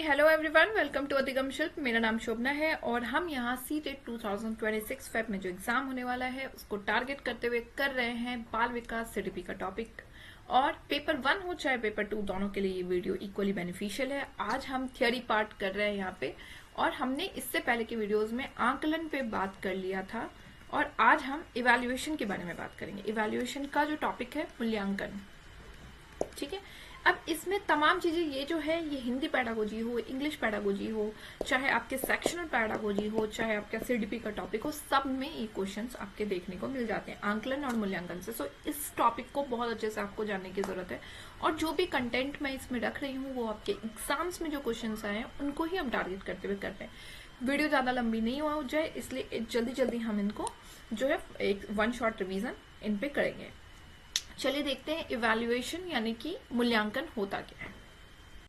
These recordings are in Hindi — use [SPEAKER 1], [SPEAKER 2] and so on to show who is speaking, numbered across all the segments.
[SPEAKER 1] हेलो एवरीवन, वेलकम टू अधिगम शिल्प। मेरा नाम शोभना है और हम यहाँ सीटेट 2026 फेब में जो एग्जाम होने वाला है उसको टारगेट करते हुए कर रहे हैं बाल विकास सीडीपी का टॉपिक। और पेपर 1 हो चाहे पेपर 2, दोनों के लिए ये वीडियो इक्वली बेनिफिशियल है। आज हम थियोरी पार्ट कर रहे हैं यहाँ पे, और हमने इससे पहले के वीडियोज में आंकलन पे बात कर लिया था, और आज हम इवैल्यूएशन के बारे में बात करेंगे। इवैल्यूएशन का जो टॉपिक है मूल्यांकन, ठीक है। अब इसमें तमाम चीजें ये जो है, ये हिंदी पैडागोजी हो, इंग्लिश पैडागोजी हो, चाहे आपके सेक्शनल पैडागोजी हो, चाहे आपका सीडीपी का टॉपिक हो, सब में ये क्वेश्चंस आपके देखने को मिल जाते हैं आंकलन और मूल्यांकन से। सो इस टॉपिक को बहुत अच्छे से आपको जानने की जरूरत है, और जो भी कंटेंट मैं इसमें रख रही हूँ वो आपके एग्जाम्स में जो क्वेश्चन आए हैं उनको ही हम टारगेट करते हुए करते हैं। वीडियो ज्यादा लंबी नहीं हो जाए, इसलिए जल्दी जल्दी हम इनको जो है एक 1 शॉर्ट रिवीजन इन पे करेंगे। चलिए देखते हैं इवैल्यूएशन यानी कि मूल्यांकन होता क्या है।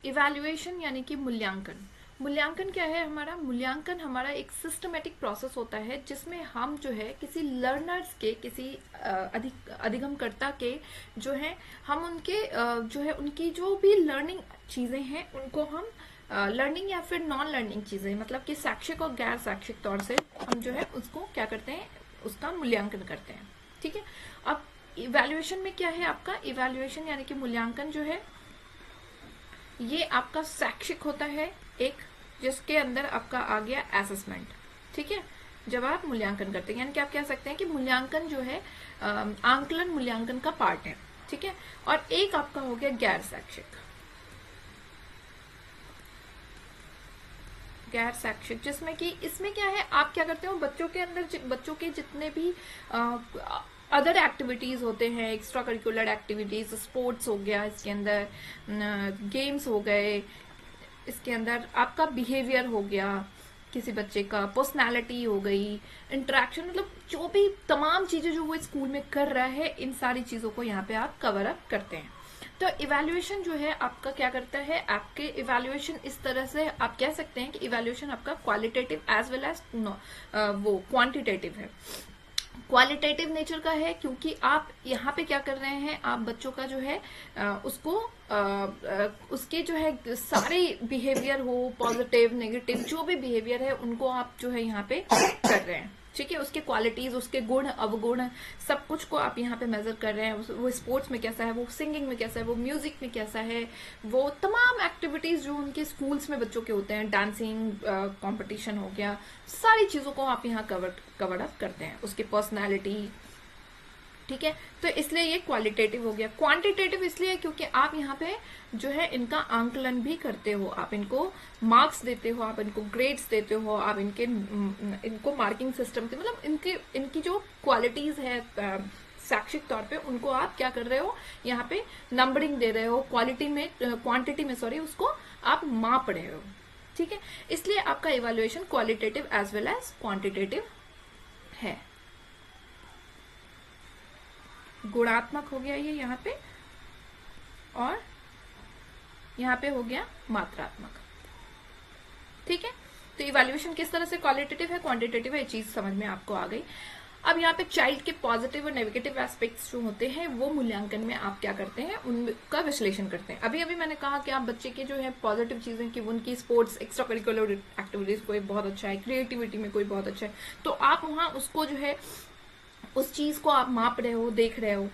[SPEAKER 1] इवैल्यूएशन यानी कि मूल्यांकन क्या है? मूल्यांकन हमारा एक सिस्टमेटिक प्रोसेस होता है जिसमें हम जो है किसी लर्नर्स के, किसी अधिगमकर्ता के जो है, हम उनके जो है उनकी जो भी लर्निंग चीजें हैं उनको हम लर्निंग या फिर नॉन लर्निंग चीजें, मतलब कि शैक्षिक और गैर शैक्षिक तौर से हम जो है उसको क्या करते हैं, उसका मूल्यांकन करते हैं, ठीक है। अब इवैल्यूएशन में क्या है आपका? इवैल्यूएशन यानी कि मूल्यांकन जो है ये आपका शैक्षिक होता है एक, जिसके अंदर आपका आ गया असेसमेंट, ठीक है। जब आप मूल्यांकन करते हैं, यानी कि आप कह सकते हैं कि मूल्यांकन जो है आंकलन मूल्यांकन का पार्ट है, ठीक है। और एक आपका हो गया गैर शैक्षिक, जिसमें कि इसमें क्या है, आप क्या करते हो, बच्चों के अंदर बच्चों के जितने भी अदर एक्टिविटीज होते हैं, एक्स्ट्रा करिकुलर एक्टिविटीज, स्पोर्ट्स हो गया, इसके अंदर गेम्स हो गए, इसके अंदर आपका बिहेवियर हो गया, किसी बच्चे का पर्सनालिटी हो गई, इंटरेक्शन, मतलब जो भी तमाम चीजें जो वो स्कूल में कर रहा है, इन सारी चीजों को यहाँ पे आप कवर अप करते हैं। तो इवैल्यूएशन जो है आपका क्या करता है, आपके इवैल्यूएशन इस तरह से आप कह सकते हैं कि इवैल्यूएशन आपका क्वालिटेटिव एज वेल एज वो क्वांटिटेटिव है। क्वालिटेटिव नेचर का है क्योंकि आप यहाँ पे क्या कर रहे हैं, आप बच्चों का जो है उसको उसके जो है सारे बिहेवियर हो, पॉजिटिव नेगेटिव जो भी बिहेवियर है उनको आप जो है यहाँ पे कर रहे हैं, ठीक है। उसके क्वालिटीज, उसके गुण अवगुण, सब कुछ को आप यहाँ पे मेजर कर रहे हैं। वो स्पोर्ट्स में कैसा है, वो सिंगिंग में कैसा है, वो म्यूजिक में कैसा है, वो तमाम एक्टिविटीज जो उनके स्कूल्स में बच्चों के होते हैं, डांसिंग कंपटीशन हो गया, सारी चीजों को आप यहाँ कवर अप करते हैं। उसकी पर्सनैलिटी, ठीक है। तो इसलिए ये क्वालिटेटिव हो गया। क्वांटिटेटिव इसलिए क्योंकि आप यहाँ पे जो है इनका आंकलन भी करते हो, आप इनको मार्क्स देते हो, आप इनको ग्रेड्स देते हो, आप इनको मार्किंग सिस्टम से, मतलब इनकी जो क्वालिटीज है शैक्षिक तौर पे, उनको आप क्या कर रहे हो, यहाँ पे नंबरिंग दे रहे हो, क्वांटिटी में उसको आप माप रहे हो, ठीक है। इसलिए आपका evaluation qualitative as well as quantitative है। गुणात्मक हो गया ये यहाँ पे, और यहाँ पे हो गया मात्रात्मक, ठीक है। तो इवैल्यूएशन किस तरह से क्वालिटेटिव है, क्वांटिटेटिव है, ये चीज समझ में आपको आ गई। अब यहाँ पे चाइल्ड के पॉजिटिव और नेगेटिव एस्पेक्ट्स जो होते हैं वो मूल्यांकन में आप क्या करते हैं, उनका विश्लेषण करते हैं। अभी मैंने कहा कि आप बच्चे के जो है पॉजिटिव चीजें, कि उनकी स्पोर्ट्स, एक्स्ट्रा करिकुलर एक्टिविटीज कोई बहुत अच्छा है, क्रिएटिविटी में कोई बहुत अच्छा है, तो आप वहां उसको जो है उस चीज को आप माप रहे हो, देख रहे हो।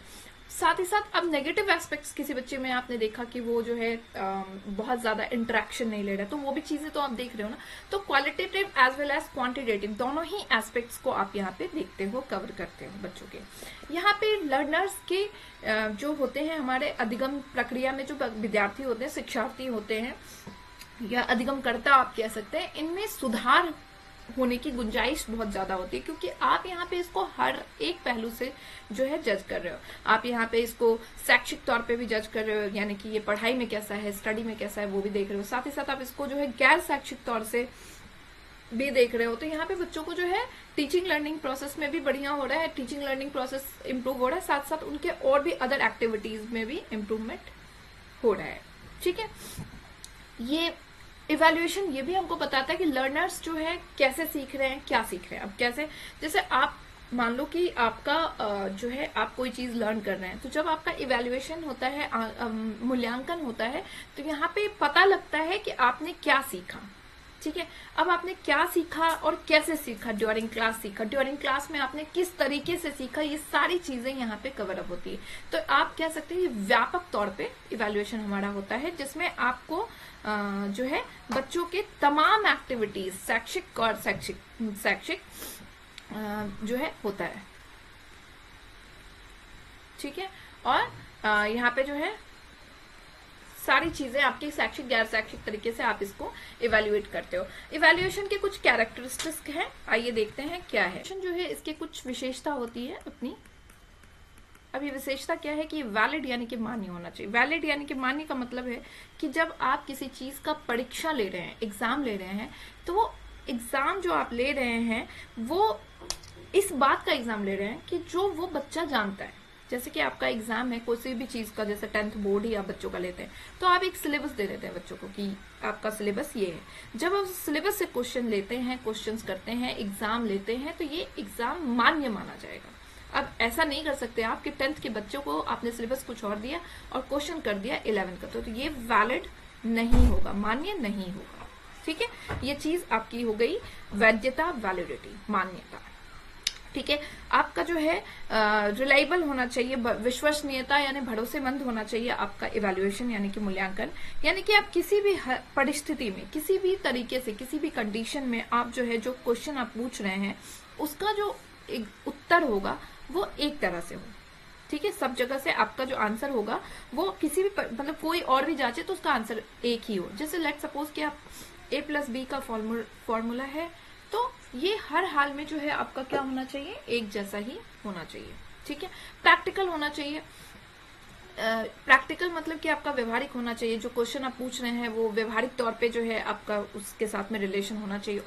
[SPEAKER 1] साथ ही साथ अब नेगेटिव एस्पेक्ट्स, किसी बच्चे में आपने देखा कि वो जो है बहुत ज्यादा इंटरेक्शन नहीं ले रहा, तो वो भी चीजें तो आप देख रहे हो ना। तो qualitative as well as quantitative दोनों ही एस्पेक्ट्स को आप यहाँ पे देखते हो, कवर करते हो बच्चों के। यहाँ पे लर्नर्स के जो होते हैं, हमारे अधिगम प्रक्रिया में जो विद्यार्थी होते हैं, शिक्षार्थी होते हैं, या अधिगमकर्ता आप कह सकते हैं, इनमें सुधार होने की गुंजाइश बहुत ज्यादा होती है, क्योंकि आप यहाँ पे इसको हर एक पहलू से जो है जज कर रहे हो। आप यहाँ पे इसको शैक्षिक तौर पे भी जज कर रहे हो, यानी कि ये पढ़ाई में कैसा है, स्टडी में कैसा है, वो भी देख रहे हो। साथ ही साथ आप इसको जो है गैर शैक्षिक तौर से भी देख रहे हो। तो यहाँ पे बच्चों को जो है टीचिंग लर्निंग प्रोसेस में भी बढ़िया हो रहा है, टीचिंग लर्निंग प्रोसेस इंप्रूव हो रहा है, साथ साथ उनके और भी अदर एक्टिविटीज में भी इम्प्रूवमेंट हो रहा है, ठीक है। ये इवैल्यूएशन ये भी हमको बताता है कि लर्नर्स जो है कैसे सीख रहे हैं, क्या सीख रहे हैं। अब कैसे, जैसे आप मान लो कि आपका जो है आप कोई चीज लर्न कर रहे हैं, तो जब आपका इवैल्यूएशन होता है, मूल्यांकन होता है, तो यहाँ पे पता लगता है कि आपने क्या सीखा। ठीक है, अब आपने क्या सीखा और कैसे सीखा, ड्यूरिंग क्लास सीखा, ड्यूरिंग क्लास में आपने किस तरीके से सीखा, ये सारी चीजें यहाँ पे कवर अप होती है। तो आप कह सकते हैं ये व्यापक तौर पे इवैल्यूएशन हमारा होता है, जिसमें आपको जो है बच्चों के तमाम एक्टिविटीज, शैक्षिक और शैक्षिक जो है होता है। ठीक है, और यहाँ पे जो है सारी चीजें आपकी शैक्षिक गैर शैक्षिक तरीके से आप इसको इवेल्युएट करते हो। इवेल्युएशन के कुछ कैरेक्टरिस्टिक्स हैं, आइए देखते हैं क्या है। जो है इसके कुछ विशेषता होती है अपनी। अब ये विशेषता क्या है कि वैलिड यानी कि मान्य होना चाहिए। वैलिड यानी कि मान्य का मतलब है कि जब आप किसी चीज का परीक्षा ले रहे हैं, एग्जाम ले रहे हैं, तो वो एग्जाम जो आप ले रहे हैं वो इस बात का एग्जाम ले रहे हैं कि जो वो बच्चा जानता है। जैसे कि आपका एग्जाम है कोई भी चीज का, जैसे 10th बोर्ड ही आप बच्चों का लेते हैं, तो आप एक सिलेबस दे देते हैं बच्चों को कि आपका सिलेबस ये है। जब आप सिलेबस से क्वेश्चन लेते हैं, क्वेश्चंस करते हैं, एग्जाम लेते हैं, तो ये एग्जाम मान्य माना जाएगा। अब ऐसा नहीं कर सकते आप कि 10th के बच्चों को आपने सिलेबस कुछ और दिया और क्वेश्चन कर दिया 11th का, तो ये वैलिड नहीं होगा, मान्य नहीं होगा। ठीक है, ये चीज आपकी हो गई वैधता, वैलिडिटी, मान्यता। ठीक है, आपका जो है रिलायबल होना चाहिए, विश्वसनीयता यानी भरोसेमंद होना चाहिए आपका इवैल्यूएशन यानी कि मूल्यांकन। यानी कि आप किसी भी परिस्थिति में, किसी भी तरीके से, किसी भी कंडीशन में आप जो है जो क्वेश्चन आप पूछ रहे हैं उसका जो एक उत्तर होगा वो एक तरह से हो। ठीक है, सब जगह से आपका जो आंसर होगा वो किसी भी मतलब कोई और भी जांचे तो उसका आंसर एक ही हो। जैसे लेट सपोज कि आप A+B का फॉर्मूला है, तो ये हर हाल में जो है आपका क्या होना चाहिए, एक जैसा ही होना चाहिए। ठीक है, प्रैक्टिकल होना चाहिए। प्रैक्टिकल मतलब कि आपका व्यवहारिक होना चाहिए, जो क्वेश्चन आप पूछ रहे हैं वो व्यवहारिक तौर पे जो है आपका उसके साथ में रिलेशन होना चाहिए।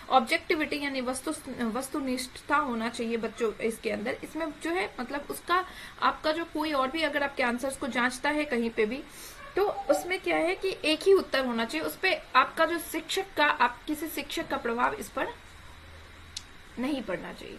[SPEAKER 1] ऑब्जेक्टिविटी यानी वस्तुनिष्ठता होना चाहिए बच्चों इसके अंदर। इसमें जो है मतलब उसका आपका जो कोई और भी अगर आपके आंसर्स को जांचता है कहीं पे भी, तो उसमें क्या है कि एक ही उत्तर होना चाहिए। उस पे आपका जो शिक्षक का, आप किसी शिक्षक का प्रभाव इस पर नहीं पड़ना चाहिए।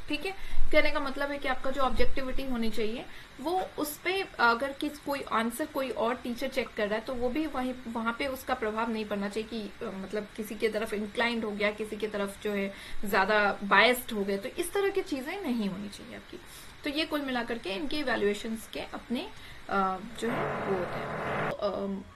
[SPEAKER 1] ठीक है, कहने का मतलब है कि आपका जो ऑब्जेक्टिविटी होनी चाहिए वो उस पे अगर कोई आंसर कोई और टीचर चेक कर रहा है तो वो भी वहां पे उसका प्रभाव नहीं पड़ना चाहिए कि मतलब किसी की तरफ इंक्लाइंड हो गया, किसी की तरफ जो है ज्यादा बायस्ड हो गए, तो इस तरह की चीजें नहीं होनी चाहिए आपकी। तो ये कुल मिलाकर के इनके इवैल्यूएशंस के अपने जो है वो होते हैं।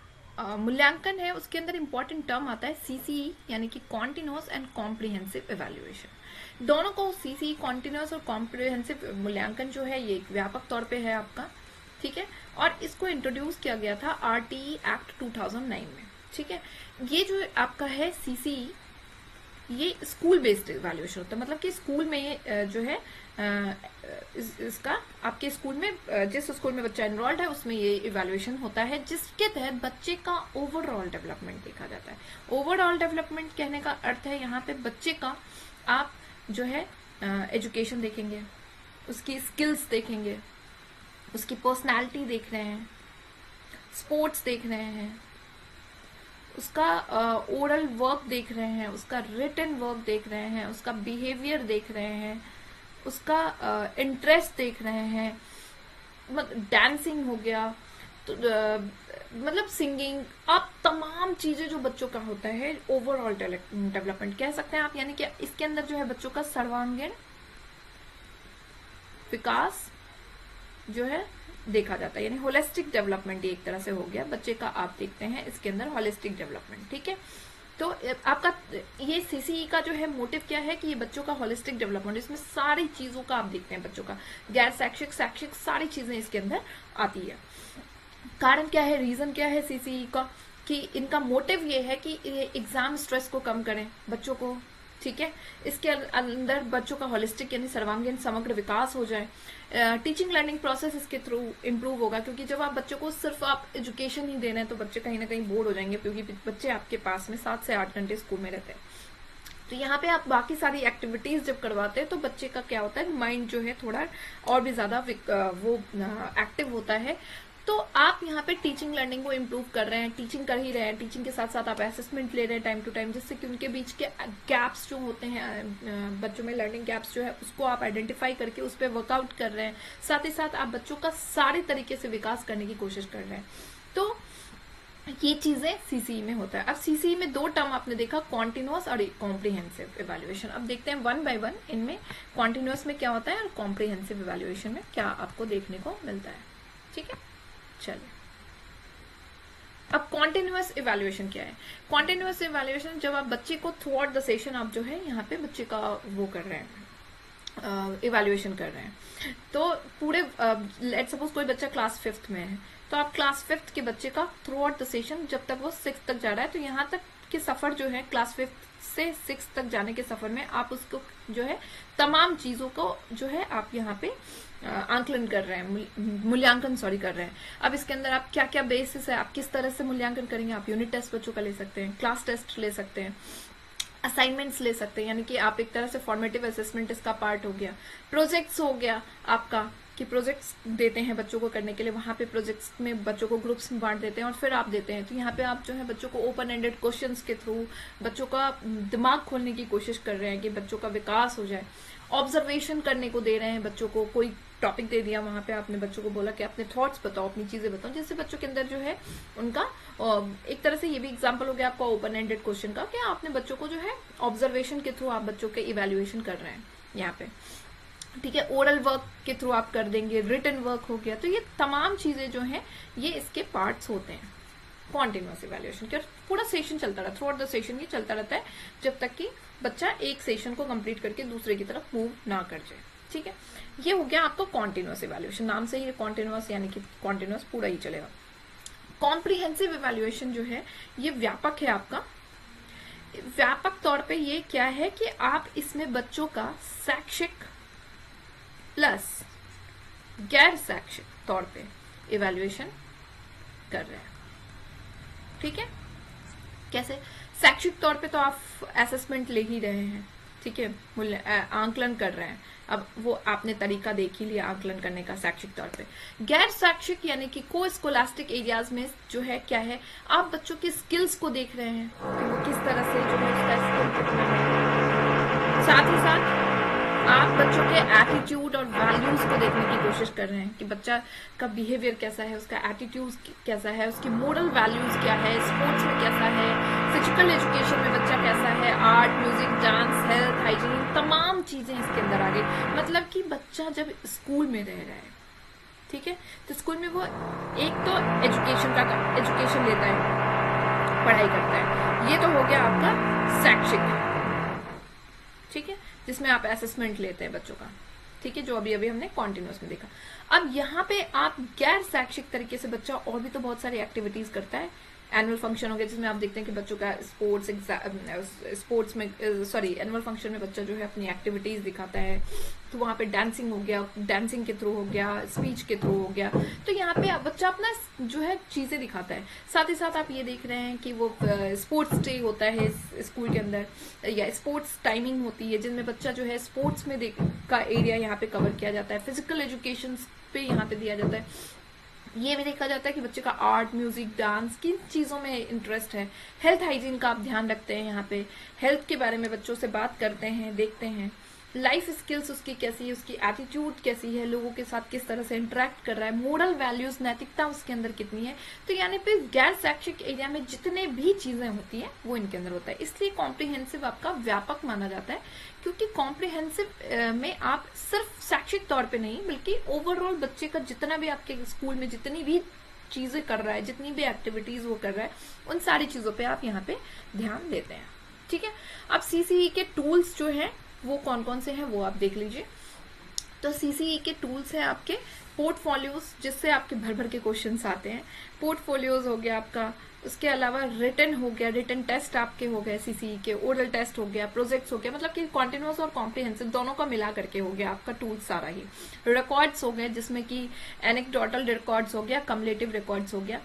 [SPEAKER 1] मूल्यांकन है उसके अंदर इंपॉर्टेंट टर्म आता है CCE यानी कि कॉन्टिन्यूअस एंड कॉम्प्रिहेंसिव इवैल्यूएशन। दोनों को CCE कॉन्टिन्यूअस और कॉम्प्रिहेंसिव मूल्यांकन जो है ये एक व्यापक तौर पे है आपका। ठीक है, और इसको इंट्रोड्यूस किया गया था RTE एक्ट 2009 में। ठीक है, ये जो आपका है CCE ये स्कूल बेस्ड इवैल्यूएशन होता है, मतलब कि स्कूल में जो है इसका आपके स्कूल में जिस स्कूल में बच्चा एनरोल्ड है उसमें ये इवैल्यूएशन होता है, जिसके तहत बच्चे का ओवरऑल डेवलपमेंट देखा जाता है। ओवरऑल डेवलपमेंट कहने का अर्थ है यहाँ पे बच्चे का आप जो है एजुकेशन देखेंगे, उसकी स्किल्स देखेंगे, उसकी पर्सनालिटी देख रहे हैं, स्पोर्ट्स देख रहे हैं, उसका ओरल वर्क देख रहे हैं, उसका रिटन वर्क देख रहे हैं, उसका बिहेवियर देख रहे हैं, उसका इंटरेस्ट देख रहे हैं, मतलब डांसिंग हो गया, तो मतलब सिंगिंग, आप तमाम चीजें जो बच्चों का होता है ओवरऑल डेवलपमेंट कह सकते हैं आप। यानी कि इसके अंदर जो है बच्चों का सर्वांगीण विकास जो है देखा जाता है, यानी होलिस्टिक डेवलपमेंट एक तरह से हो गया बच्चे का। आप देखते हैं इसके अंदर होलिस्टिक डेवलपमेंट। ठीक है, तो आपका ये CCE का जो है मोटिव क्या है कि ये बच्चों का होलिस्टिक डेवलपमेंट, इसमें सारी चीजों का आप देखते हैं बच्चों का, गैर शैक्षिक शैक्षिक सारी चीजें इसके अंदर आती है। कारण क्या है, रीजन क्या है CCE का, कि इनका मोटिव ये है कि एग्जाम स्ट्रेस को कम करें बच्चों को। ठीक है, इसके अंदर बच्चों का होलिस्टिक यानी सर्वांगीण समग्र विकास हो जाए। टीचिंग लर्निंग प्रोसेस इसके थ्रू इम्प्रूव होगा, क्योंकि जब आप बच्चों को सिर्फ आप एजुकेशन ही दे रहे हैं तो बच्चे कहीं ना कहीं बोर हो जाएंगे, क्योंकि बच्चे आपके पास में 7 से 8 घंटे स्कूल में रहते हैं। तो यहाँ पे आप बाकी सारी एक्टिविटीज जब करवाते हैं तो बच्चे का क्या होता है, माइंड जो है थोड़ा और भी ज्यादा वो एक्टिव होता है, तो आप यहाँ पे टीचिंग लर्निंग को इम्प्रूव कर रहे हैं, टीचिंग कर ही रहे हैं, टीचिंग के साथ साथ आप असेसमेंट ले रहे हैं टाइम टू टाइम, जिससे कि उनके बीच के गैप्स जो होते हैं बच्चों में, लर्निंग गैप्स जो है उसको आप आइडेंटिफाई करके उस पर वर्कआउट कर रहे हैं। साथ ही साथ आप बच्चों का सारे तरीके से विकास करने की कोशिश कर रहे हैं। तो ये चीजें सीसीई में होता है। अब सीसीई में दो टर्म आपने देखा, कॉन्टिन्यूअस और कॉम्प्रिहेंसिव इवैल्यूएशन। अब देखते हैं वन बाय वन इनमें कॉन्टिन्यूअस में क्या होता है और कॉम्प्रिहेंसिव इवैल्यूएशन में क्या आपको देखने को मिलता है। ठीक है, चलिए अब कॉन्टिन्यूअस इवैल्यूएशन क्या है। कॉन्टिन्यूअस इवैल्यूएशन जब आप बच्चे को थ्रू आउट द सेशन आप जो है यहाँ पे बच्चे का वो कर रहे हैं, इवैल्यूएशन कर रहे हैं। तो पूरे लेट सपोज कोई बच्चा क्लास 5th में है, तो आप क्लास 5th के बच्चे का थ्रू आउट द सेशन जब तक वो 6th तक जा रहा है, तो यहाँ तक के सफर जो है क्लास 5th से 6th तक जाने के सफर में आप उसको जो है तमाम चीजों को जो है आप यहाँ पे आंकलन कर रहे हैं, मूल्यांकन कर रहे हैं। अब इसके अंदर आप क्या क्या बेसिस है, आप किस तरह से मूल्यांकन करेंगे। आप यूनिट टेस्ट बच्चों का ले सकते हैं, क्लास टेस्ट ले सकते हैं, असाइनमेंट्स ले सकते हैं, यानी कि आप एक तरह से फॉर्मेटिव असेसमेंट इसका पार्ट हो गया। प्रोजेक्ट्स हो गया आपका कि प्रोजेक्ट्स देते हैं बच्चों को करने के लिए, वहां पे प्रोजेक्ट्स में बच्चों को ग्रुप्स में बांट देते हैं और फिर आप देते हैं। तो यहाँ पे आप जो है बच्चों को ओपन एंडेड क्वेश्चंस के थ्रू बच्चों का दिमाग खोलने की कोशिश कर रहे हैं कि बच्चों का विकास हो जाए। ऑब्जर्वेशन करने को दे रहे हैं बच्चों को, कोई टॉपिक दे दिया, वहां पे आपने बच्चों को बोला कि अपने थॉट्स बताओ, अपनी चीजें बताओ, जिससे बच्चों के अंदर जो है उनका एक तरह से ये भी एग्जांपल हो गया आपका ओपन एंडेड क्वेश्चन का कि आपने बच्चों को जो है ऑब्जर्वेशन के थ्रू आप बच्चों के इवेल्युएशन कर रहे हैं यहाँ पे। ठीक है, ओरल वर्क के थ्रू आप कर देंगे, रिटन वर्क हो गया। तो ये तमाम चीजें जो हैं ये इसके पार्ट्स होते हैं कॉन्टिन्यूअस इवैल्यूएशन के। पूरा सेशन चलता रहता है, थ्रू आउट द सेशन ये चलता रहता है जब तक कि बच्चा एक सेशन को कंप्लीट करके दूसरे की तरफ मूव ना कर जाए। ठीक है, ये हो गया आपका कॉन्टिन्यूअस इवैल्यूएशन, नाम से ही कॉन्टिन्यूअस यानी कि कॉन्टिन्यूअस पूरा ही चलेगा। कॉम्प्रिहेंसिव इवैल्यूएशन जो है ये व्यापक है आपका। व्यापक तौर पे ये क्या है कि आप इसमें बच्चों का शैक्षिक प्लस गैर शैक्षिक तौर पे इवैल्यूएशन कर रहे हैं। ठीक है, कैसे? शैक्षिक तौर पे तो आप असेसमेंट ले ही रहे हैं, ठीक है, आंकलन कर रहे हैं। अब वो आपने तरीका देख ही लिया आंकलन करने का शैक्षिक तौर पे। गैर शैक्षिक यानी कि को स्कोलास्टिक एरियाज में जो है क्या है, आप बच्चों की स्किल्स को देख रहे हैं कि वो किस तरह से जो है उसका स्किल कितना है। साथ ही साथ आप बच्चों के एटीट्यूड और वैल्यूज को देखने की कोशिश कर रहे हैं कि बच्चा का बिहेवियर कैसा है, उसका एटीट्यूड कैसा है, उसकी मोरल वैल्यूज क्या है, स्पोर्ट्स में कैसा है, फिजिकल एजुकेशन में बच्चा कैसा है, art, music, dance, health, hygiene, तमाम चीजें इसके अंदर आ गई। मतलब कि बच्चा जब स्कूल में रह रहा है, ठीक है, तो स्कूल में वो एक तो एजुकेशन लेता है, पढ़ाई करता है, ये तो हो गया आपका शैक्षिक, ठीक है, जिसमें आप असेसमेंट लेते हैं बच्चों का। ठीक है, जो अभी अभी हमने कॉन्टिन्यूअस में देखा। अब यहाँ पे आप गैर शैक्षिक तरीके से बच्चा और भी तो बहुत सारी एक्टिविटीज करता है। एनुअल फंक्शन हो गया जिसमें आप देखते हैं कि बच्चों का स्पोर्ट्स में एनुअल फंक्शन में बच्चा जो है अपनी एक्टिविटीज दिखाता है। तो वहां पे डांसिंग हो गया, डांसिंग के थ्रू हो गया, स्पीच के थ्रू हो गया। तो यहाँ पे बच्चा अपना जो है चीजें दिखाता है। साथ ही साथ आप ये देख रहे हैं कि वो स्पोर्ट्स डे होता है स्कूल के अंदर, या स्पोर्ट्स टाइमिंग होती है जिनमें बच्चा जो है स्पोर्ट्स में का एरिया यहाँ पे कवर किया जाता है। फिजिकल एजुकेशन पे यहाँ पे दिया जाता है। ये भी देखा जाता है कि बच्चे का आर्ट, म्यूजिक, डांस किन चीजों में इंटरेस्ट है। हेल्थ हाइजीन का आप ध्यान रखते हैं, यहाँ पे हेल्थ के बारे में बच्चों से बात करते हैं, देखते हैं। लाइफ स्किल्स उसकी कैसी है, उसकी एटीट्यूड कैसी है, लोगों के साथ किस तरह से इंटरेक्ट कर रहा है, मोरल वैल्यूज, नैतिकता उसके अंदर कितनी है। तो यानी पे गैर शैक्षिक एरिया में जितने भी चीजें होती हैं वो इनके अंदर होता है। इसलिए कॉम्प्रिहेंसिव आपका व्यापक माना जाता है, क्योंकि कॉम्प्रिहेंसिव में आप सिर्फ शैक्षिक तौर पे नहीं बल्कि ओवरऑल बच्चे का जितना भी आपके स्कूल में जितनी भी चीजें कर रहा है, जितनी भी एक्टिविटीज वो कर रहा है, उन सारी चीजों पे आप यहाँ पे ध्यान देते हैं। ठीक है, अब सीसीई के टूल्स जो हैं वो कौन कौन से हैं वो आप देख लीजिए। तो सीसीई के टूल्स हैं आपके पोर्टफोलियोज, जिससे आपके भर भर के क्वेश्चंस आते हैं। पोर्टफोलियोज हो गया आपका, उसके अलावा रिटन हो गया, रिटन टेस्ट आपके हो गए सीसीई के, ओरल टेस्ट हो गया, प्रोजेक्ट्स हो गया, मतलब कि कॉन्टिन्यूअस और कॉम्प्रिहेंसिव दोनों का मिला करके हो गया आपका टूल सारा ही। रिकॉर्ड्स हो गए जिसमें कि एनेक्डोटल रिकॉर्ड्स हो गया, कम्युलेटिव रिकॉर्ड्स हो गया,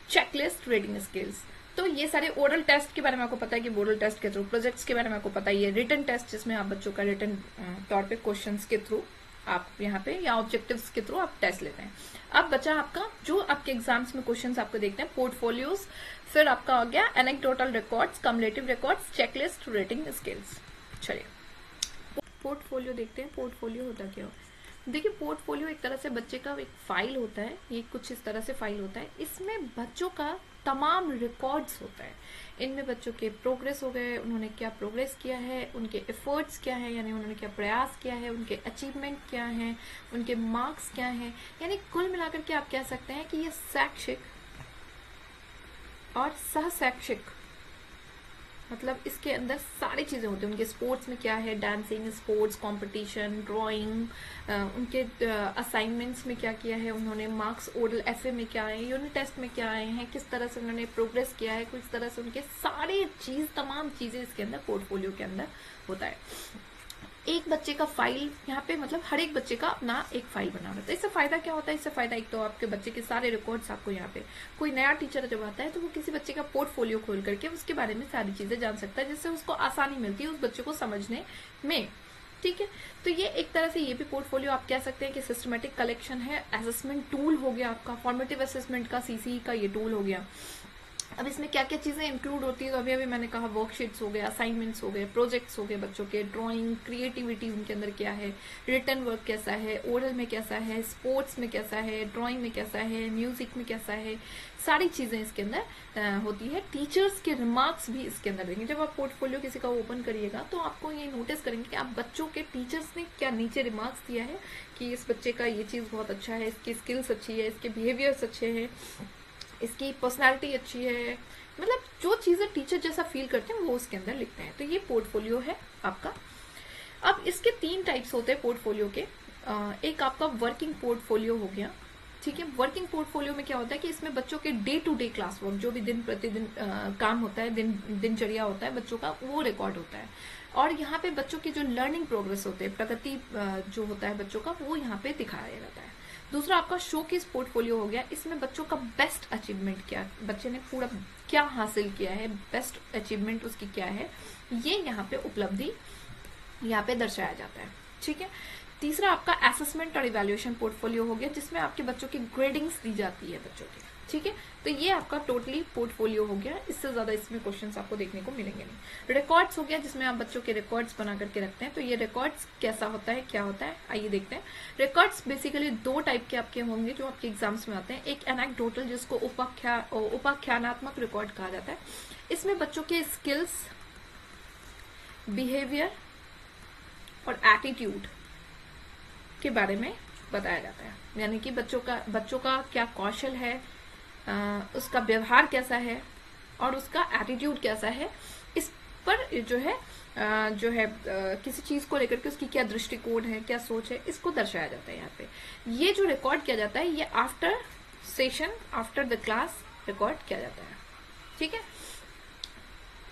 [SPEAKER 1] चेकलिस्ट, रीडिंग स्किल्स। तो ये सारे ओरल टेस्ट के बारे में आपको पता है कि ओरल टेस्ट के थ्रू, प्रोजेक्ट्स के बारे में आपको पता ही है, रिटन टेस्ट जिसमें आप बच्चों का रिटन तौर पे क्वेश्चंस के थ्रू आप यहाँ पे, या ऑब्जेक्टिव्स के थ्रू आप टेस्ट लेते हैं। अब बचा आपका जो आपके एग्जाम्स में क्वेश्चंस आपको देखते हैं, पोर्टफोलियोज, फिर आपका हो गया anecdotal records, cumulative records, checklist, rating skills. चलिए पोर्टफोलियो देखते हैं। पोर्टफोलियो होता क्या हो? देखिए पोर्टफोलियो एक तरह से बच्चे का एक फाइल होता है, ये कुछ इस तरह से फाइल होता है। इसमें बच्चों का तमाम रिकॉर्ड्स होता है। इनमें बच्चों के प्रोग्रेस हो गए, उन्होंने क्या प्रोग्रेस किया है, उनके एफर्ट्स क्या है, यानी उन्होंने क्या प्रयास किया है, उनके अचीवमेंट क्या हैं, उनके मार्क्स क्या हैं, यानी कुल मिलाकर के आप कह सकते हैं कि ये शैक्षिक और सहशैक्षिक, मतलब इसके अंदर सारी चीज़ें होती हैं। उनके स्पोर्ट्स में क्या है, डांसिंग, स्पोर्ट्स, कंपटीशन, ड्राइंग, उनके असाइनमेंट्स में क्या किया है उन्होंने, मार्क्स ओरल एफए में क्या आए, यूनिट टेस्ट में क्या आए हैं, किस तरह से उन्होंने प्रोग्रेस किया है, किस तरह से उनके सारे चीज़, तमाम चीज़ें इसके अंदर पोर्टफोलियो के अंदर होता है। एक बच्चे का फाइल यहाँ पे, मतलब हर एक बच्चे का अपना एक फाइल बना रहता है। इससे फायदा क्या होता है? इससे फायदा एक तो आपके बच्चे के सारे रिकॉर्ड्स आपको यहाँ पे, कोई नया टीचर जब आता है तो वो किसी बच्चे का पोर्टफोलियो खोल करके उसके बारे में सारी चीजें जान सकता है, जिससे उसको आसानी मिलती है उस बच्चे को समझने में। ठीक है, तो ये एक तरह से ये भी पोर्टफोलियो आप कह सकते हैं कि सिस्टमेटिक कलेक्शन है। असेसमेंट टूल हो गया आपका, फॉर्मेटिव असेसमेंट का, सीसी का ये टूल हो गया। अब इसमें क्या क्या चीजें इंक्लूड होती है, तो अभी मैंने कहा वर्कशीट्स हो गए, असाइनमेंट्स हो गए, प्रोजेक्ट्स हो गए बच्चों के, ड्राइंग, क्रिएटिविटी उनके अंदर क्या है, रिटन वर्क कैसा है, ओरल में कैसा है, स्पोर्ट्स में कैसा है, ड्राइंग में कैसा है, म्यूजिक में कैसा है, सारी चीजें इसके अंदर होती है। टीचर्स के रिमार्क्स भी इसके अंदर देंगे। जब आप पोर्टफोलियो किसी का ओपन करिएगा तो आपको ये नोटिस करेंगे कि आप बच्चों के टीचर्स ने क्या नीचे रिमार्क्स दिया है कि इस बच्चे का ये चीज बहुत अच्छा है, इसकी स्किल्स अच्छी है, इसके बिहेवियर्स अच्छे हैं, इसकी पर्सनालिटी अच्छी है, मतलब जो चीजें टीचर जैसा फील करते हैं वो उसके अंदर लिखते हैं। तो ये पोर्टफोलियो है आपका। अब इसके 3 टाइप्स होते हैं पोर्टफोलियो के। एक आपका वर्किंग पोर्टफोलियो हो गया। ठीक है, वर्किंग पोर्टफोलियो में क्या होता है कि इसमें बच्चों के day to day class work, जो भी दिन प्रतिदिन काम होता है, दिनचर्या होता है बच्चों का, वो रिकॉर्ड होता है। और यहाँ पे बच्चों की जो लर्निंग प्रोग्रेस होते हैं, प्रगति जो होता है बच्चों का, वो यहाँ पे दिखाया जाता है। दूसरा आपका शोकेस पोर्टफोलियो हो गया। इसमें बच्चों का बेस्ट अचीवमेंट क्या, बच्चे ने पूरा क्या हासिल किया है, बेस्ट अचीवमेंट उसकी क्या है, ये यहाँ पे उपलब्धि यहाँ पे दर्शाया जाता है। ठीक है, तीसरा आपका असेसमेंट और इवैल्यूएशन पोर्टफोलियो हो गया, जिसमें आपके बच्चों की ग्रेडिंग्स दी जाती है बच्चों की। ठीक है, तो ये आपका टोटली पोर्टफोलियो हो गया। इससे ज्यादा इसमें क्वेश्चंस आपको देखने को मिलेंगे नहीं। रिकॉर्ड्स हो गया, जिसमें आप बच्चों के रिकॉर्ड्स बना करके रखते हैं। तो ये रिकॉर्ड्स कैसा होता है, क्या होता है, आइए देखते हैं। रिकॉर्ड्स बेसिकली 2 टाइप के आपके होंगे जो आपके एग्जाम्स में आते हैं। एक एनेक्डोटल, जिसको उपाख्यानात्मक रिकॉर्ड कहा जाता है। इसमें बच्चों के स्किल्स, बिहेवियर और एटीट्यूड के बारे में बताया जाता है, यानी कि बच्चों का क्या कौशल है, उसका व्यवहार कैसा है और उसका एटीट्यूड कैसा है, इस पर जो है किसी चीज को लेकर के उसकी क्या दृष्टिकोण है, क्या सोच है, इसको दर्शाया जाता है। यहाँ पे ये जो रिकॉर्ड किया जाता है, ये after session, after the class record किया जाता है। ठीक है,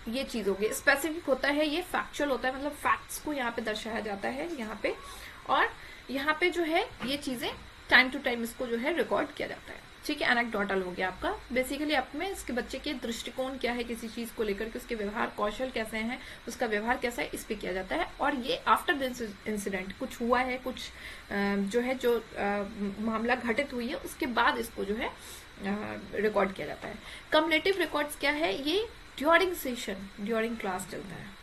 [SPEAKER 1] ये चीज होगी। स्पेसिफिक होता है, ये फैक्चुअल होता है, मतलब फैक्ट्स को यहाँ पे दर्शाया जाता है यहाँ पे। और यहाँ पे जो है ये चीजें टाइम टू टाइम इसको जो है रिकॉर्ड किया जाता है। ठीक है, एनेक्डोटल हो गया आपका। बेसिकली आप में इसके बच्चे के दृष्टिकोण क्या है किसी चीज को लेकर के, उसके व्यवहार कौशल कैसे हैं, उसका व्यवहार कैसा है, इस पे किया जाता है। और ये आफ्टर द इंसिडेंट, कुछ हुआ है, कुछ जो मामला घटित हुई है, उसके बाद इसको जो है रिकॉर्ड किया जाता है। कम्युलेटिव रिकॉर्ड्स क्या है, ये ड्यूरिंग सेशन, ड्यूरिंग क्लास चलता है।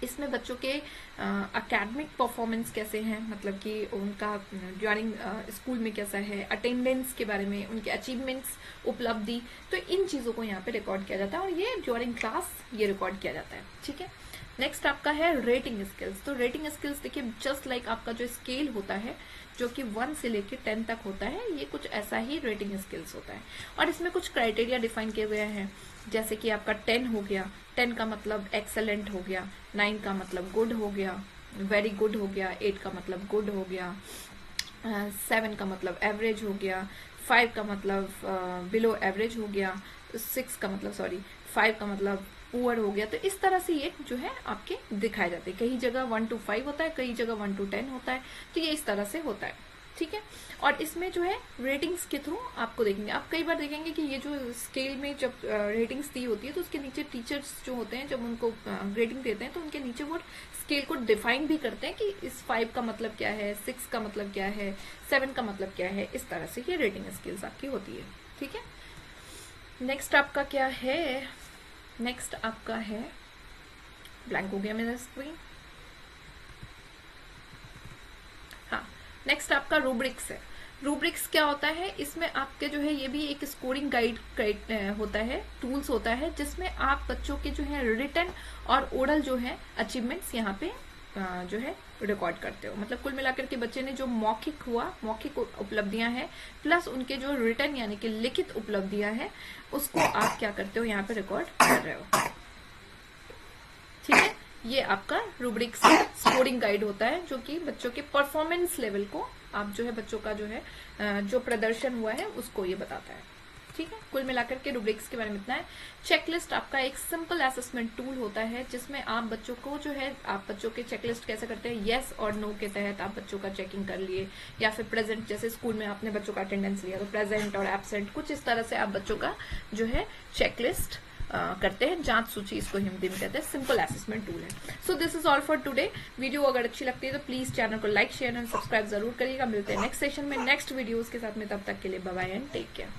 [SPEAKER 1] इसमें बच्चों के एकेडमिक परफॉर्मेंस कैसे हैं, मतलब कि उनका ड्यूरिंग स्कूल में कैसा है, अटेंडेंस के बारे में, उनके अचीवमेंट्स, उपलब्धि, तो इन चीजों को यहाँ पे रिकॉर्ड किया जाता है और ये ड्यूरिंग क्लास ये रिकॉर्ड किया जाता है। ठीक है, नेक्स्ट आपका है रेटिंग स्किल्स। तो रेटिंग स्किल्स देखिए जस्ट लाइक आपका जो स्केल होता है जो कि 1 से लेके 10 तक होता है, ये कुछ ऐसा ही रेटिंग स्किल्स होता है। और इसमें कुछ क्राइटेरिया डिफाइन किए गए हैं, जैसे कि आपका 10 हो गया, 10 का मतलब एक्सेलेंट हो गया, 9 का मतलब गुड हो गया, वेरी गुड हो गया, 8 का मतलब गुड हो गया, 7 का मतलब एवरेज हो गया, 5 का मतलब बिलो एवरेज हो गया, 5 का मतलब पुअर हो गया। तो इस तरह से ये जो है आपके दिखाए जाते हैं। कई जगह 1 to 5 होता है, कई जगह 1 to 10 होता है, तो ये इस तरह से होता है। ठीक है। और इसमें जो है रेटिंग्स के थ्रू आपको देखेंगे, आप कई बार देखेंगे कि ये जो स्केल में जब रेटिंग्स दी होती है तो उसके नीचे टीचर्स जो होते हैं जब उनको ग्रेडिंग देते हैं तो उनके नीचे वो स्केल को डिफाइन भी करते हैं कि इस 5 का मतलब क्या है, 6 का मतलब क्या है, 7 का मतलब क्या है। इस तरह से ये रेटिंग स्केल्स आपकी होती है, ठीक है। नेक्स्ट आपका क्या है, नेक्स्ट आपका है, ब्लैंक हो गया मेरा स्क्रीन, हाँ, नेक्स्ट आपका रूब्रिक्स है। रूब्रिक्स क्या होता है, इसमें आपके जो है ये भी एक स्कोरिंग गाइड होता है, टूल्स होता है, जिसमें आप बच्चों के जो है रिटन और ओरल जो है अचीवमेंट्स यहाँ पे जो है रिकॉर्ड करते हो। मतलब कुल मिलाकर के बच्चे ने जो मौखिक उपलब्धियां हैं प्लस उनके जो रिटन यानी कि लिखित उपलब्धियां हैं उसको आप क्या करते हो यहाँ पे रिकॉर्ड कर रहे हो, ठीक है। ये आपका रूब्रिक्स स्कोरिंग गाइड होता है जो कि बच्चों के परफॉर्मेंस लेवल को आप जो है बच्चों का जो है जो प्रदर्शन हुआ है उसको ये बताता है, ठीक है। कुल मिलाकर के रूब्रिक्स के बारे में इतना है। चेकलिस्ट आपका एक सिंपल असेसमेंट टूल होता है जिसमें आप बच्चों को जो है आप बच्चों के चेकलिस्ट कैसे करते हैं, यस और नो के तहत आप बच्चों का चेकिंग कर लिए, या फिर प्रेजेंट, जैसे स्कूल में आपने बच्चों का अटेंडेंस लिया तो प्रेजेंट और एब्सेंट, कुछ इस तरह से आप बच्चों का जो है चेकलिस्ट करते हैं। जांच सूची इसको हिंदी में कहते हैं, सिंपल असेसमेंट टूल है। So this is all for today. Video अगर अच्छी लगती है तो प्लीज चैनल को लाइक, शेयर एंड सब्सक्राइब जरूर करिएगा। मिलते हैं नेक्स्ट सेशन में नेक्स्ट वीडियोस के साथ में, तब तक के लिए bye bye and take care.